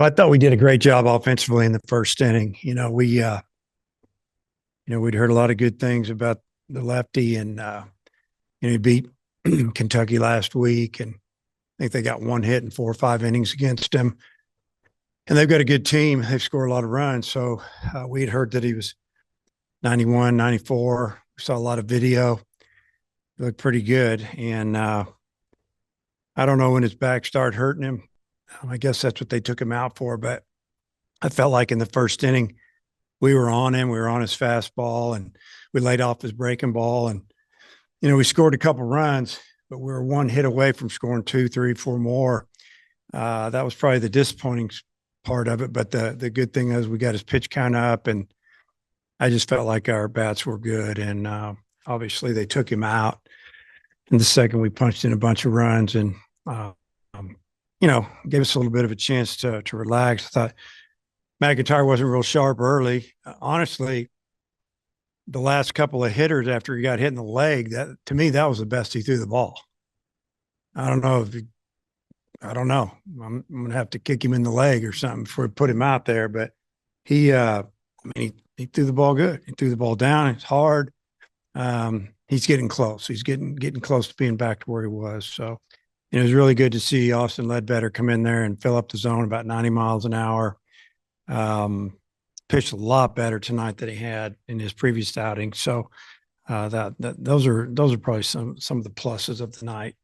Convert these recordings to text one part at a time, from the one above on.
I thought we did a great job offensively in the first inning. We'd heard a lot of good things about the lefty, and he beat Kentucky last week, and I think they got one hit in 4 or 5 innings against him. And they've got a good team. They've scored a lot of runs. So we had heard that he was 91, 94. We saw a lot of video. He looked pretty good. And I don't know when his back started hurting him. I guess that's what they took him out for. But I felt like in the first inning, we were on him. We were on his fastball, and we laid off his breaking ball. And, we scored a couple runs, but we were one hit away from scoring 2, 3, 4 more. That was probably the disappointing part of it. But the good thing is we got his pitch count up, and I just felt like our bats were good. And obviously they took him out. In the second, we punched in a bunch of runs and, gave us a little bit of a chance to relax. I thought McIntyre wasn't real sharp early. Honestly, the last couple of hitters after he got hit in the leg, that to me, that was the best he threw the ball. I don't know. I'm going to have to kick him in the leg or something before we put him out there. But he threw the ball good. He threw the ball down. It's hard. He's getting close. He's getting close to being back to where he was. So it was really good to see Austin Ledbetter come in there and fill up the zone about 90 miles an hour. Pitched a lot better tonight than he had in his previous outing. So those are probably some of the pluses of the night.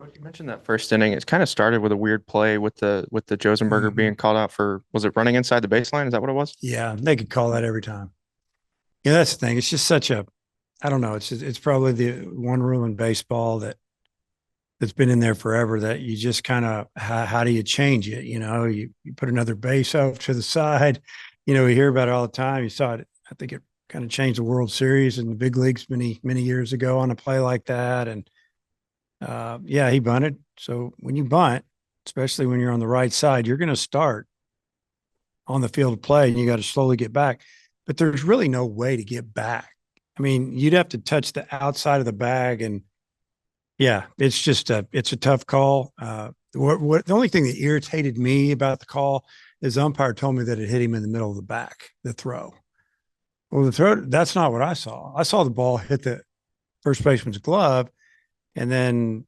You mentioned that first inning. It kind of started with a weird play with the Josenberger being called out for, was it running inside the baseline? Is that what it was? Yeah, they could call that every time. Yeah, that's the thing. It's just I don't know. It's probably the one rule in baseball that's been in there forever, that you just kind of, how do you change it? You put another base out to the side. We hear about it all the time. You saw it. I think it kind of changed the World Series in the big leagues many years ago on a play like that. And he bunted. So when you bunt, especially when you're on the right side, you're going to start on the field of play, and you got to slowly get back. But there's really no way to get back. I mean, you'd have to touch the outside of the bag, and it's a tough call. The only thing that irritated me about the call is the umpire told me that it hit him in the middle of the back, the throw. Well, the throw, that's not what I saw. I saw the ball hit the first baseman's glove, and then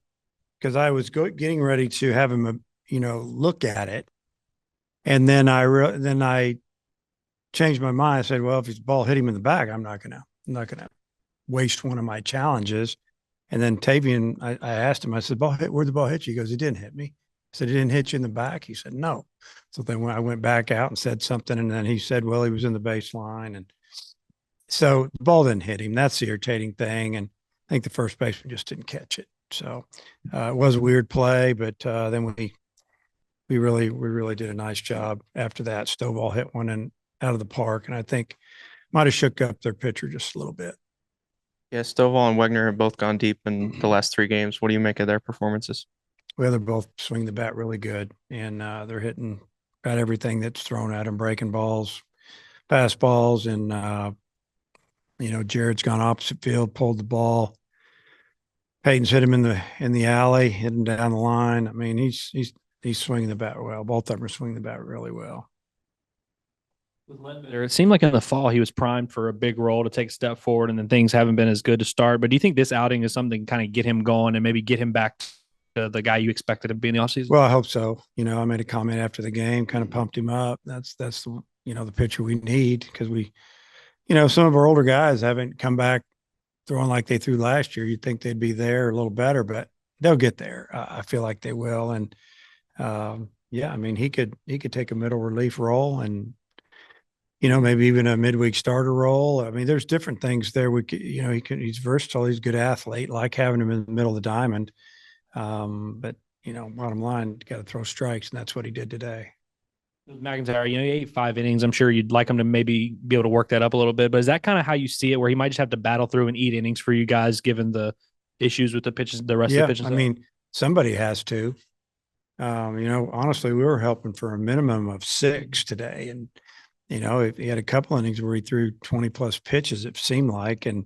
because I was getting ready to have him, look at it, and then I changed my mind. I said, well, if his ball hit him in the back, I'm not gonna waste one of my challenges. And then Tavian, I asked him, I said, where'd the ball hit you? He goes, it didn't hit me. I said, it didn't hit you in the back? He said, no. So then when I went back out and said something, and then he said, well, he was in the baseline. And so the ball didn't hit him. That's the irritating thing. And I think the first baseman just didn't catch it. So it was a weird play, but then we really did a nice job after that. Stovall hit one out of the park, and I think might have shook up their pitcher just a little bit. Yeah, Stovall and Wegner have both gone deep in the last 3 games. What do you make of their performances? Well, they're both swing the bat really good, and they're hitting about everything that's thrown at them, breaking balls, fastballs, and Jared's gone opposite field, pulled the ball. Peyton's hit him in the alley, hitting down the line. I mean, he's swinging the bat well. Both of them are swinging the bat really well. With Ledbetter, it seemed like in the fall he was primed for a big role to take a step forward, and then things haven't been as good to start. But do you think this outing is something to kind of get him going and maybe get him back to the guy you expected him to be in the offseason? Well, I hope so. I made a comment after the game, kind of pumped him up. That's the pitcher we need, because some of our older guys haven't come back throwing like they threw last year. You'd think they'd be there a little better, but they'll get there. I feel like they will. And I mean, he could take a middle relief role, and maybe even a midweek starter role. I mean, there's different things there. He's versatile. He's a good athlete. Like having him in the middle of the diamond. But bottom line, you got to throw strikes, and that's what he did today. McIntyre, he ate 5 innings. I'm sure you'd like him to maybe be able to work that up a little bit, but is that kind of how you see it, where he might just have to battle through and eat innings for you guys, given the issues with the pitches, the rest of the pitches? I mean, somebody has to. Honestly, we were helping for a minimum of 6 today, and he had a couple innings where he threw 20 plus pitches, it seemed like. And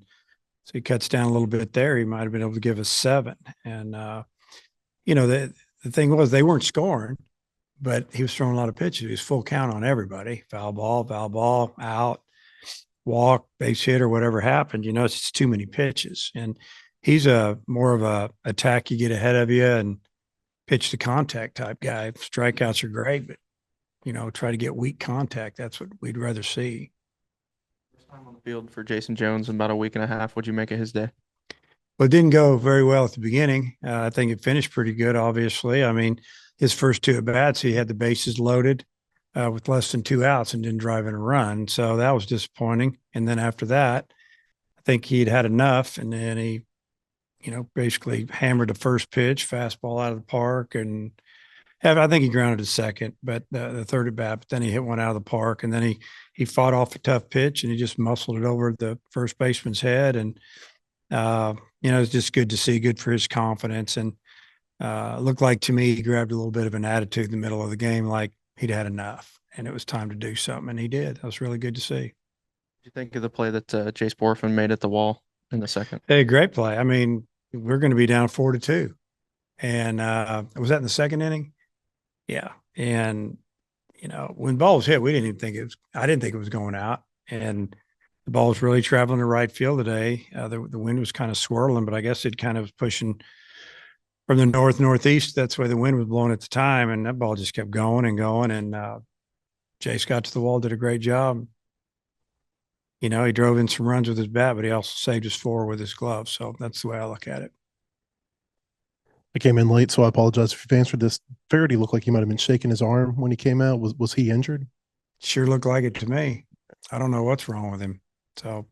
so he cuts down a little bit there. He might've been able to give us 7. And, the thing was, they weren't scoring, but he was throwing a lot of pitches. He was full count on everybody. Foul ball, out, walk, base hit, or whatever happened. It's just too many pitches. And he's a more of a attack you get ahead of you and pitch to contact type guy. Strikeouts are great, but try to get weak contact. That's what we'd rather see. First time on the field for Jason Jones in about a week and a half. What'd you make of his day? Well, it didn't go very well at the beginning. I think it finished pretty good, obviously. I mean, his first two at bats, he had the bases loaded with less than 2 outs and didn't drive in a run. So that was disappointing. And then after that, I think he'd had enough. And then he, basically hammered the first pitch, fastball out of the park. And I think he grounded to second, but the third at bat, but then he hit one out of the park. And then he fought off a tough pitch and he just muscled it over the first baseman's head. And, it's just good to see, good for his confidence. And looked like to me, he grabbed a little bit of an attitude in the middle of the game, like he'd had enough and it was time to do something. And he did. That was really good to see. What do you think of the play that Jace Borfman made at the wall in the second? Hey, great play. I mean, we're going to be down 4-2. And was that in the second inning? Yeah. And, when ball was hit, I didn't think it was going out. And the ball was really traveling to right field today. The wind was kind of swirling, but I guess it kind of was pushing from the northeast. That's where the wind was blowing at the time. And that ball just kept going and going. And Jace got to the wall, did a great job. He drove in some runs with his bat, but he also saved his 4 with his glove. So that's the way I look at it. I came in late, so I apologize if you've answered this. Faraday looked like he might have been shaking his arm when he came out. Was he injured? Sure looked like it to me. I don't know what's wrong with him. So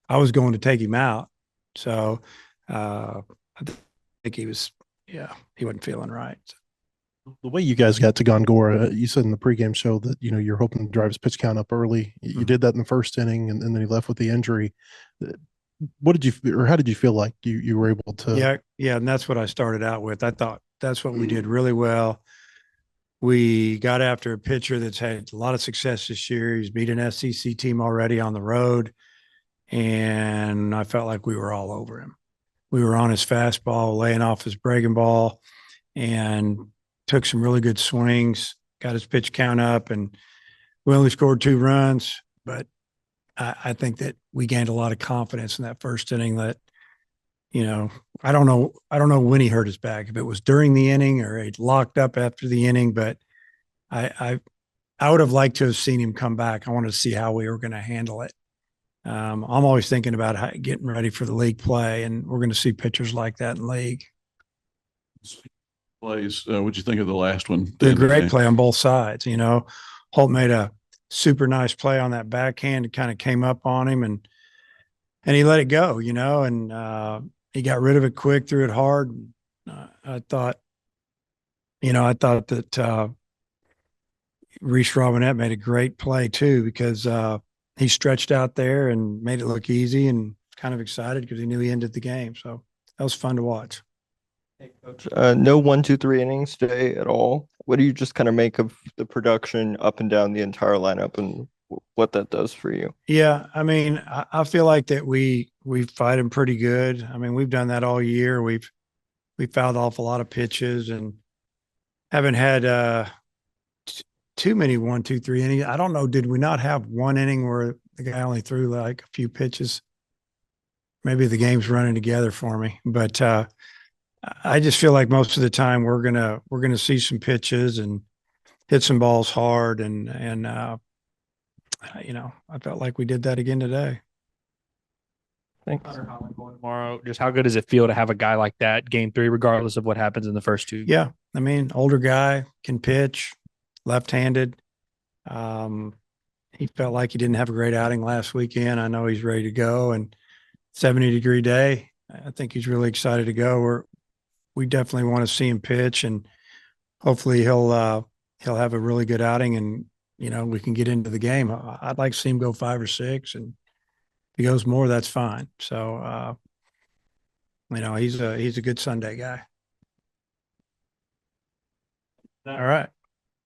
I was going to take him out. So I think he wasn't feeling right. The way you guys got to Gongora, you said in the pregame show that, you're hoping to drive his pitch count up early. You did that in the first inning, and then he left with the injury. How did you feel like you were able to? Yeah. And that's what I started out with. I thought that's what we did really well. We got after a pitcher that's had a lot of success this year. He's beat an SEC team already on the road. And I felt like we were all over him. We were on his fastball, laying off his breaking ball, and took some really good swings, got his pitch count up, and we only scored 2 runs, but I think that we gained a lot of confidence in that first inning that, I don't know when he hurt his back, if it was during the inning or he locked up after the inning, but I would have liked to have seen him come back. I wanted to see how we were going to handle it. I'm always thinking about getting ready for the league play, and we're going to see pitchers like that in league. Plays. What'd you think of the last one? Did a great play on both sides. Holt made a super nice play on that backhand. It kind of came up on him and he let it go, and he got rid of it quick, threw it hard. I thought that Reese Robinette made a great play too, because he stretched out there and made it look easy and kind of excited because he knew he ended the game. So that was fun to watch. Hey, Coach. No 1, 2, 3 innings today at all. What do you just kind of make of the production up and down the entire lineup and what that does for you? Yeah, I mean, I feel like that we fight him pretty good. I mean, we've done that all year. We've fouled off a lot of pitches and haven't had too many 1, 2, 3 innings. I don't know. Did we not have one inning where the guy only threw like a few pitches? Maybe the game's running together for me, but I just feel like most of the time we're gonna see some pitches and hit some balls hard, and I felt like we did that again today. Thanks. Tomorrow, just how good does it feel to have a guy like that game 3, regardless of what happens in the first 2? Yeah, I mean, older guy, can pitch, left-handed. He felt like he didn't have a great outing last weekend. I know he's ready to go, and 70-degree day. I think he's really excited to go. We definitely want to see him pitch, and hopefully he'll have a really good outing, and we can get into the game. I'd like to see him go 5 or 6, and if he goes more, that's fine. So he's a good Sunday guy. All right.